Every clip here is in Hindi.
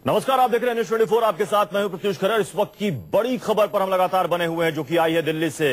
नमस्कार, आप देख रहे हैं न्यूज़ 24। आपके साथ मैं हूं प्रत्युष खरे। इस वक्त की बड़ी खबर पर हम लगातार बने हुए हैं, जो कि आई है दिल्ली से।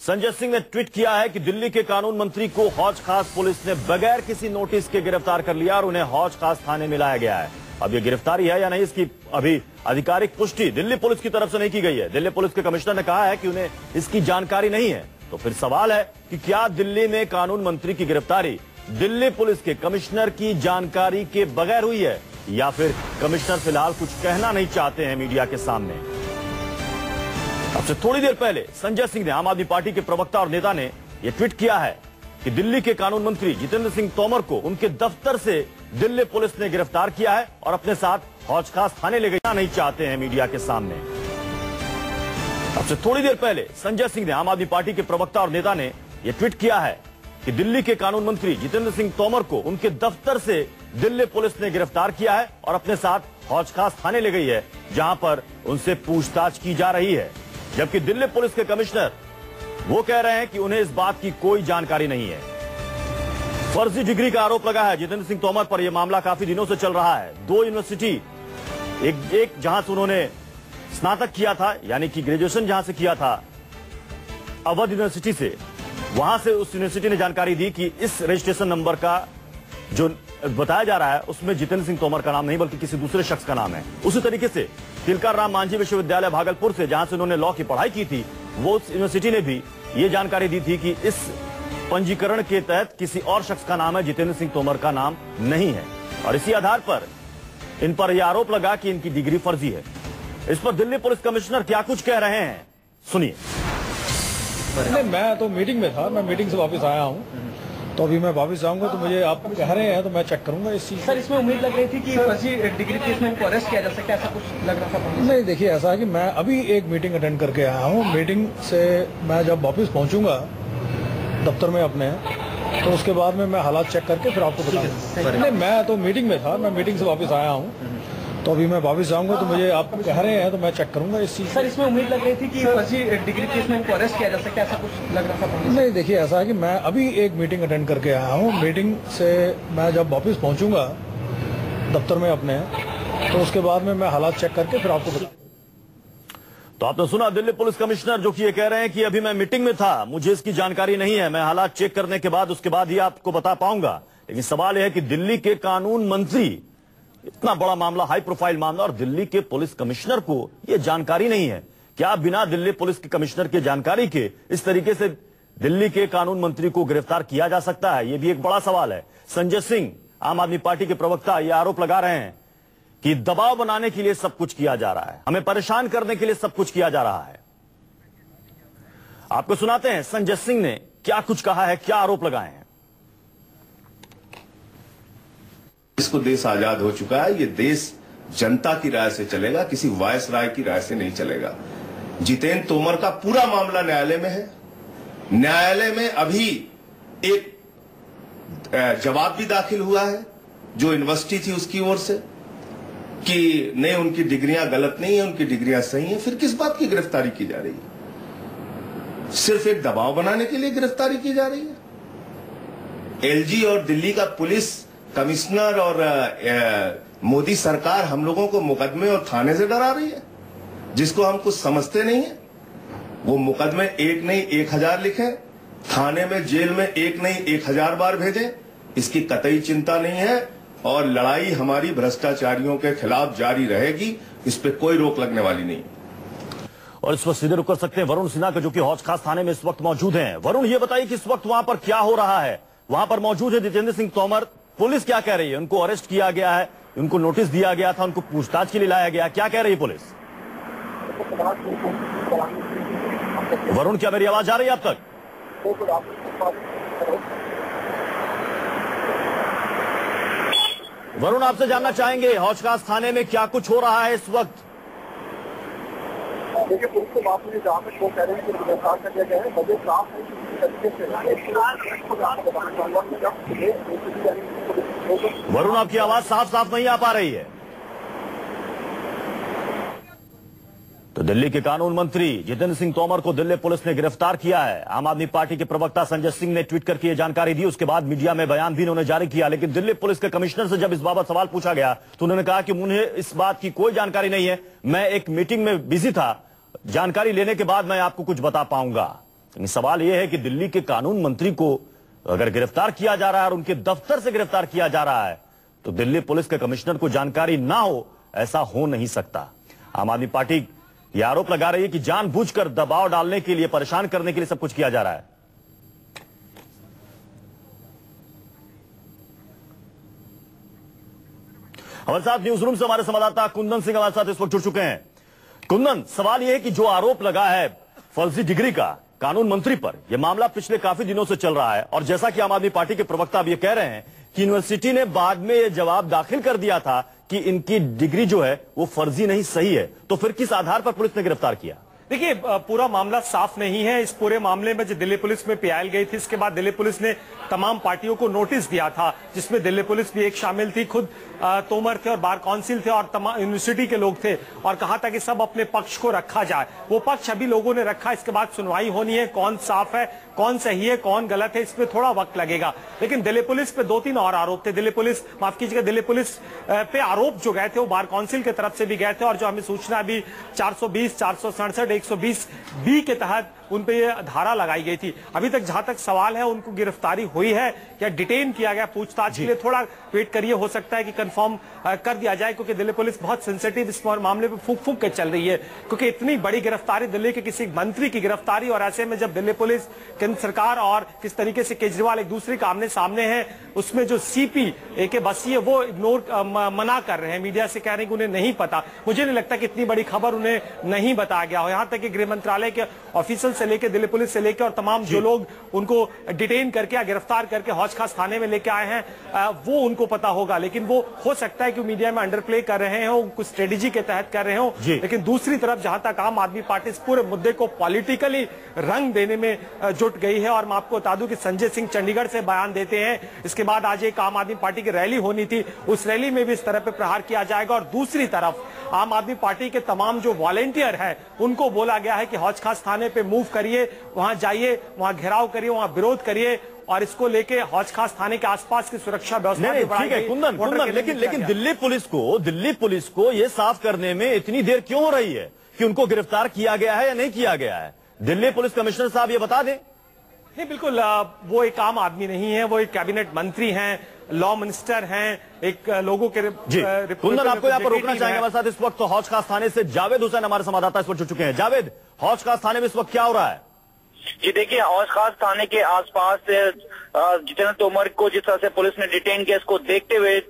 संजय सिंह ने ट्वीट किया है कि दिल्ली के कानून मंत्री को हौज खास पुलिस ने बगैर किसी नोटिस के गिरफ्तार कर लिया और उन्हें हौज खास थाने में लाया गया है। अब ये गिरफ्तारी है या नहीं, इसकी अभी आधिकारिक पुष्टि दिल्ली पुलिस की तरफ से नहीं की गई है। दिल्ली पुलिस के कमिश्नर ने कहा है कि उन्हें इसकी जानकारी नहीं है। तो फिर सवाल है कि क्या दिल्ली में कानून मंत्री की गिरफ्तारी दिल्ली पुलिस के कमिश्नर की जानकारी के बगैर हुई है, या फिर कमिश्नर फिलहाल कुछ कहना नहीं चाहते हैं मीडिया के सामने। अब से थोड़ी देर पहले संजय सिंह ने, आम आदमी पार्टी के प्रवक्ता और नेता ने यह ट्वीट किया है कि दिल्ली के कानून मंत्री जितेंद्र सिंह तोमर को उनके दफ्तर से दिल्ली पुलिस ने गिरफ्तार किया है और अपने साथ हौज खास थाने ले गया नहीं चाहते हैं मीडिया के सामने। अब से थोड़ी देर पहले संजय सिंह ने, आम आदमी पार्टी के प्रवक्ता और नेता ने यह ट्वीट किया है कि दिल्ली के कानून मंत्री जितेंद्र सिंह तोमर को उनके दफ्तर से दिल्ली पुलिस ने गिरफ्तार किया है और अपने साथ हौज खास थाने ले गई है, जहां पर उनसे पूछताछ की जा रही है। जबकि दिल्ली पुलिस के कमिश्नर वो कह रहे हैं कि उन्हें इस बात की कोई जानकारी नहीं है। फर्जी डिग्री का आरोप लगा है जितेंद्र सिंह तोमर पर। यह मामला काफी दिनों से चल रहा है। दो यूनिवर्सिटी, एक जहां से उन्होंने स्नातक किया था, यानी कि ग्रेजुएशन जहां से किया था अवध यूनिवर्सिटी से, वहां से उस यूनिवर्सिटी ने जानकारी दी कि इस रजिस्ट्रेशन नंबर का जो बताया जा रहा है उसमें जितेंद्र सिंह तोमर का नाम नहीं बल्कि किसी दूसरे शख्स का नाम है। उसी तरीके से तिलकार राम मांझी विश्वविद्यालय भागलपुर से, जहां से उन्होंने लॉ की पढ़ाई की थी, वो उस यूनिवर्सिटी ने भी ये जानकारी दी थी कि इस पंजीकरण के तहत किसी और शख्स का नाम है, जितेंद्र सिंह तोमर का नाम नहीं है। और इसी आधार पर इन पर यह आरोप लगा कि इनकी डिग्री फर्जी है। इस पर दिल्ली पुलिस कमिश्नर क्या कुछ कह रहे हैं, सुनिए। नहीं, मैं तो मीटिंग में था। मैं मीटिंग से वापस आया हूँ, तो अभी मैं वापस जाऊंगा तो मुझे आप कह रहे हैं तो मैं चेक करूंगा इस चीज। सर, इसमें उम्मीद लग रही थी कि फर्जी डिग्री केस में इनको अरेस्ट किया जा सकता है, ऐसा कुछ लग रहा था? नहीं, देखिए, ऐसा है कि मैं अभी एक मीटिंग अटेंड करके आया हूँ। मीटिंग से मैं जब वापस पहुंचूंगा दफ्तर में अपने, तो उसके बाद में मैं हालात चेक करके फिर आपको बताऊंगा। नहीं, मैं तो मीटिंग में था। मैं मीटिंग से वापस आया हूँ, तो अभी मैं वापस जाऊंगा तो मुझे आप कह रहे हैं तो मैं चेक करूंगा इस चीज। सर, इसमें उम्मीद लग रही थी कि फर्जी डिग्री केस में इनको अरेस्ट किया जा सकता है, ऐसा कुछ लग रहा था? नहीं, देखिए, ऐसा है कि मैं अभी एक मीटिंग अटेंड करके आया हूँ। मीटिंग से मैं जब वापस पहुंचूंगा दफ्तर में अपने, तो उसके बाद में मैं हालात चेक करके फिर आपको बताऊंगा। तो आपने सुना दिल्ली पुलिस कमिश्नर, जो कि ये कह रहे हैं कि अभी मैं मीटिंग में था, मुझे इसकी जानकारी नहीं है, मैं हालात चेक करने के बाद उसके बाद ही आपको बता पाऊंगा। लेकिन सवाल यह है कि दिल्ली के कानून मंत्री, इतना बड़ा मामला, हाई प्रोफाइल मामला, और दिल्ली के पुलिस कमिश्नर को यह जानकारी नहीं है। क्या बिना दिल्ली पुलिस के कमिश्नर की जानकारी के इस तरीके से दिल्ली के कानून मंत्री को गिरफ्तार किया जा सकता है? यह भी एक बड़ा सवाल है। संजय सिंह, आम आदमी पार्टी के प्रवक्ता, यह आरोप लगा रहे हैं कि दबाव बनाने के लिए सब कुछ किया जा रहा है, हमें परेशान करने के लिए सब कुछ किया जा रहा है। आपको सुनाते हैं संजय सिंह ने क्या कुछ कहा है, क्या आरोप लगाए हैं। इसको देश आजाद हो चुका है। ये देश जनता की राय से चलेगा, किसी वायसराय की राय से नहीं चलेगा। जितेंद्र तोमर का पूरा मामला न्यायालय में है। न्यायालय में अभी एक जवाब भी दाखिल हुआ है जो यूनिवर्सिटी थी उसकी ओर से, कि नहीं, उनकी डिग्रियां गलत नहीं है, उनकी डिग्रियां सही हैं। फिर किस बात की गिरफ्तारी की जा रही है? सिर्फ एक दबाव बनाने के लिए गिरफ्तारी की जा रही है। एलजी और दिल्ली का पुलिस कमिश्नर और मोदी सरकार हम लोगों को मुकदमे और थाने से डरा रही है, जिसको हम कुछ समझते नहीं है। वो मुकदमे एक नहीं 1000 लिखे, थाने में, जेल में एक नहीं 1000 बार भेजें, इसकी कतई चिंता नहीं है। और लड़ाई हमारी भ्रष्टाचारियों के खिलाफ जारी रहेगी, इस पे कोई रोक लगने वाली नहीं। और इस पर सीधे रुक कर सकते हैं वरुण सिन्हा, जो कि हौज खास थाने में इस वक्त मौजूद हैं। वरुण, ये बताइए कि इस वक्त वहां पर क्या हो रहा है? वहां पर मौजूद है जितेंद्र सिंह तोमर, पुलिस क्या कह रही है? उनको अरेस्ट किया गया है, उनको नोटिस दिया गया था, उनको पूछताछ के लिए लाया गया, क्या कह रही है पुलिस? वरुण, क्या मेरी आवाज आ रही है आप तक? वरुण, आपसे जानना चाहेंगे हौज खास थाने में क्या कुछ हो रहा है इस वक्त? देखिए, पुलिस को बात नहीं, जहाँ तक वो कह रहे हैं कि गिरफ्तार कर लिया गया है, बजट साफ है किसी तरीके से। वरुण, आपकी आवाज साफ साफ नहीं आ पा रही है। तो दिल्ली के कानून मंत्री जितेंद्र सिंह तोमर को दिल्ली पुलिस ने गिरफ्तार किया है। आम आदमी पार्टी के प्रवक्ता संजय सिंह ने ट्वीट करके यह जानकारी दी। उसके बाद मीडिया में बयान भी इन्होंने जारी किया। लेकिन दिल्ली पुलिस के कमिश्नर से जब इस बाबत सवाल पूछा गया तो उन्होंने कहा कि उन्हें इस बात की कोई जानकारी नहीं है, मैं एक मीटिंग में बिजी था, जानकारी लेने के बाद मैं आपको कुछ बता पाऊंगा। लेकिन सवाल यह है कि दिल्ली के कानून मंत्री को अगर गिरफ्तार किया जा रहा है और उनके दफ्तर से गिरफ्तार किया जा रहा है तो दिल्ली पुलिस के कमिश्नर को जानकारी ना हो, ऐसा हो नहीं सकता। आम आदमी पार्टी यह आरोप लगा रही है कि जानबूझकर दबाव डालने के लिए, परेशान करने के लिए सब कुछ किया जा रहा है। हमारे साथ न्यूज रूम से हमारे संवाददाता कुंदन सिंह हमारे साथ इस वक्त जुड़ चुके हैं। कुंदन, सवाल यह है कि जो आरोप लगा है फर्जी डिग्री का कानून मंत्री पर, यह मामला पिछले काफी दिनों से चल रहा है और जैसा कि आम आदमी पार्टी के प्रवक्ता अब यह कह रहे हैं कि यूनिवर्सिटी ने बाद में यह जवाब दाखिल कर दिया था कि इनकी डिग्री जो है वो फर्जी नहीं, सही है, तो फिर किस आधार पर पुलिस ने गिरफ्तार किया? देखिए, पूरा मामला साफ नहीं है। इस पूरे मामले में जो दिल्ली पुलिस में पियाल गई थी, इसके बाद दिल्ली पुलिस ने तमाम पार्टियों को नोटिस दिया था, जिसमें दिल्ली पुलिस भी एक शामिल थी। खुद तोमर थे और बार काउंसिल थे और तमाम यूनिवर्सिटी के लोग थे और कहा था कि सब अपने पक्ष को रखा जाए। वो पक्ष अभी लोगों ने रखा, इसके बाद सुनवाई होनी है, कौन साफ है, कौन सही है, कौन गलत है, इसमें थोड़ा वक्त लगेगा। लेकिन दिल्ली पुलिस पे 2-3 और आरोप थे। दिल्ली पुलिस पे आरोप जो गए थे वो बार काउंसिल की तरफ से भी गए थे और जो हमें सूचना अभी 420, 467, 120 बी के तहत उन पे ये धारा लगाई गई थी। अभी तक जहां तक सवाल है, उनको गिरफ्तारी हुई है या डिटेन किया गया पूछताछ के लिए, थोड़ा वेट करिए, हो सकता है कि कंफर्म कर दिया जाए, क्योंकि दिल्ली पुलिस बहुत सेंसिटिव इस मामले पे फूक फूक के चल रही है, क्योंकि इतनी बड़ी गिरफ्तारी, दिल्ली के किसी मंत्री की गिरफ्तारी, और ऐसे में जब दिल्ली पुलिस, केंद्र सरकार और किस तरीके से केजरीवाल एक दूसरे के आमने सामने है, उसमें जो सीपी AK बसी है वो इग्नोर मना कर रहे हैं, मीडिया से कह रहे हैं कि उन्हें नहीं पता। मुझे नहीं लगता कि इतनी बड़ी खबर उन्हें नहीं बताया गया हो। यहां तक कि गृह मंत्रालय के ऑफिसर से लेकर, दिल्ली पुलिस से लेकर और तमाम जो लोग उनको डिटेन करके या गिरफ्तार करके हौज खास थाने में लेके आए हैं, वो उनको पता होगा। लेकिन वो हो सकता है कि मीडिया में अंडर प्ले कर रहे हो, कुछ स्ट्रेटेजी के तहत कर रहे हो। लेकिन दूसरी तरफ जहां तक आम आदमी पार्टी इस पूरे मुद्दे को पॉलिटिकली रंग देने में जुट गई है, और मैं आपको बता दूं कि संजय सिंह चंडीगढ़ से बयान देते हैं, इसके बाद आज एक आम आदमी पार्टी की रैली होनी थी, उस रैली में भी इस तरह पे प्रहार किया जाएगा। और दूसरी तरफ आम आदमी पार्टी के तमाम जो वॉलेंटियर हैं, उनको बोला गया है कि हौज खास थाने पे मूव करिए, वहां जाइए, वहां घेराव करिए, वहां विरोध करिए, और इसको लेके हौज खास थाने के आसपास की सुरक्षा व्यवस्था भी बढ़ाई गई। कुंदन, लेकिन दिल्ली पुलिस को ये साफ करने में इतनी देर क्यों हो रही है कि उनको गिरफ्तार किया गया है या नहीं किया गया है? दिल्ली पुलिस कमिश्नर साहब ये बता दें। नहीं, बिल्कुल, वो एक आम आदमी नहीं है, वो एक कैबिनेट मंत्री हैं, लॉ मिनिस्टर हैं, एक लोगों के कुंदन, आपको यहाँ पर रोकना चाहेंगे हमारे साथ इस वक्त तो हौज खास थाने से जावेद हुसैन हमारे संवाददाता इस वक्त जुड़ चुके हैं। जावेद, हौज खास थाने में इस वक्त क्या हो रहा है? जी देखिए, हौज खास थाने के आसपास जितेंद्र तोमर को जिस तरह से पुलिस ने डिटेन किया, इसको देखते हुए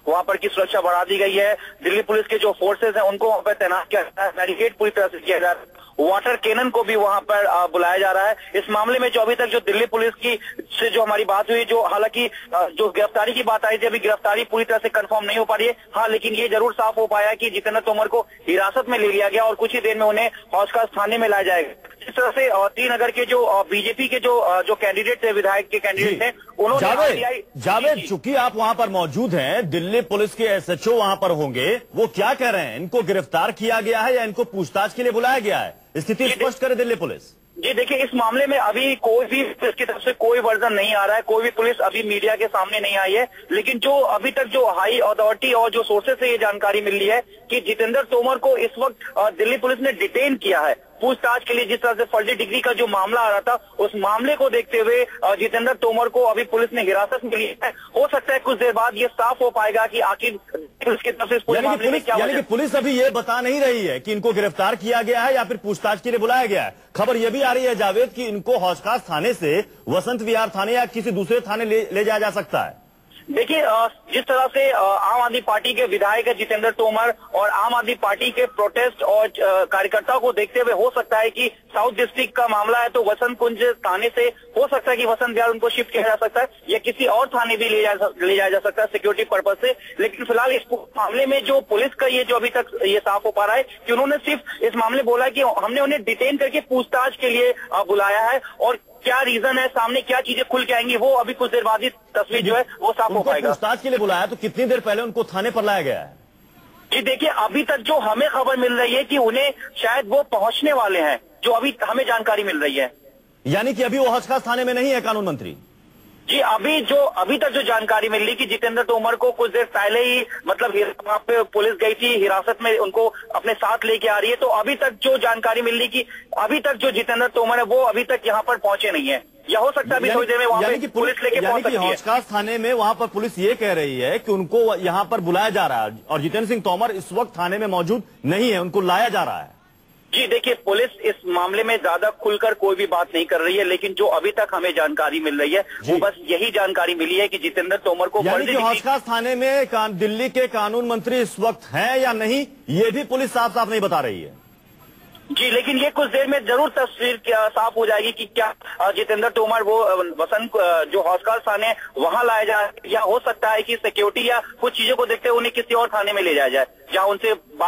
वहां पर की सुरक्षा बढ़ा दी गई है। दिल्ली पुलिस के जो फोर्सेज हैं उनको वहां पर तैनात किया जा रहा है, बैरिकेड पूरी तरह से किया जा रहा है, वाटर कैनन को भी वहां पर बुलाया जा रहा है। इस मामले में जो अभी तक जो दिल्ली पुलिस की से जो हमारी बात हुई, जो हालांकि जो गिरफ्तारी की बात आई थी, अभी गिरफ्तारी पूरी तरह से कंफर्म नहीं हो पा रही है। हाँ, लेकिन ये जरूर साफ हो पाया कि जितेंद्र तोमर को हिरासत में ले लिया गया और कुछ ही देर में उन्हें हौज खास थाने में लाया जाएगा। इस तरह से 3 नगर के जो बीजेपी के जो कैंडिडेट थे, विधायक के कैंडिडेट थे, उन्होंने जावेद, चूंकि आप वहां पर मौजूद हैं, दिल्ली पुलिस के SHO वहां पर होंगे, वो क्या कह रहे हैं? इनको गिरफ्तार किया गया है या इनको पूछताछ के लिए बुलाया गया है? स्थिति स्पष्ट करे दिल्ली पुलिस। जी देखिए, इस मामले में अभी कोई भी पुलिस की तरफ से कोई वर्जन नहीं आ रहा है, कोई भी पुलिस अभी मीडिया के सामने नहीं आई है। लेकिन जो अभी तक जो हाई अथॉरिटी और जो सोर्सेज से ये जानकारी मिल रही है कि जितेंद्र तोमर को इस वक्त दिल्ली पुलिस ने डिटेन किया है पूछताछ के लिए। जिस तरह से फर्जी डिग्री का जो मामला आ रहा था, उस मामले को देखते हुए जितेंद्र तोमर को अभी पुलिस ने हिरासत में लिया है। हो सकता है कुछ देर बाद ये साफ हो पाएगा कि आखिर पुलिस की तरफ से इस पूरे मामले में क्या, यानी कि पुलिस अभी ये बता नहीं रही है कि इनको गिरफ्तार किया गया है या फिर पूछताछ के लिए बुलाया गया है। खबर यह भी आ रही है जावेद कि इनको हौज खास थाने से वसंत विहार थाने या किसी दूसरे थाने ले जाया जा सकता है। देखिए, जिस तरह से आम आदमी पार्टी के विधायक है जितेंद्र तोमर और आम आदमी पार्टी के प्रोटेस्ट और कार्यकर्ताओं को देखते हुए हो सकता है कि साउथ डिस्ट्रिक्ट का मामला है तो वसंत कुंज थाने से हो सकता है कि वसंत विहार उनको शिफ्ट किया जा सकता है या किसी और थाने भी ले जाया जा सकता है सिक्योरिटी पर्पज से। लेकिन फिलहाल इस मामले में जो पुलिस का ये जो अभी तक ये साफ हो पा रहा है कि उन्होंने सिर्फ इस मामले बोला कि हमने उन्हें डिटेन करके पूछताछ के लिए बुलाया है, और क्या रीजन है, सामने क्या चीजें खुल के आएंगी, वो अभी कुछ देर बाद ही तस्वीर जो है वो साफ हो पाएगा। पूछताछ के लिए बुलाया तो कितनी देर पहले उनको थाने पर लाया गया है? जी देखिए, अभी तक जो हमें खबर मिल रही है कि उन्हें शायद वो पहुंचने वाले हैं, जो अभी हमें जानकारी मिल रही है। यानी कि अभी वो हौज-खास थाने में नहीं है कानून मंत्री? जी अभी तक जो जानकारी मिल रही कि जितेंद्र तोमर को कुछ देर पहले ही मतलब वहां पे पुलिस गई थी, हिरासत में उनको अपने साथ लेके आ रही है। तो अभी तक जो जानकारी मिल रही कि अभी तक जो जितेंद्र तोमर है वो अभी तक यहाँ पर पहुंचे नहीं है, या हो सकता है अभी थोड़ी देर में वहां पे पुलिस लेके पहुंच सकती है। हौज-खास थाने में वहां पर पुलिस ये कह रही है कि उनको यहाँ पर बुलाया जा रहा है और जितेंद्र सिंह तोमर इस वक्त थाने में मौजूद नहीं है, उनको लाया जा रहा है। जी देखिए, पुलिस इस मामले में ज्यादा खुलकर कोई भी बात नहीं कर रही है, लेकिन जो अभी तक हमें जानकारी मिल रही है वो बस यही जानकारी मिली है कि जितेंद्र तोमर को यानी कि हौज-खास थाने में दिल्ली के कानून मंत्री इस वक्त हैं या नहीं, ये भी पुलिस साफ साफ नहीं बता रही है। जी, लेकिन ये कुछ देर में जरूर तस्वीर साफ हो जाएगी कि क्या जितेंद्र तोमर वो वसंत जो हौज-खास थाने वहां लाया जाए, या हो सकता है कि सिक्योरिटी या कुछ चीजों को देखते हुए उन्हें किसी और थाने में ले जाया जाए जहां उनसे बात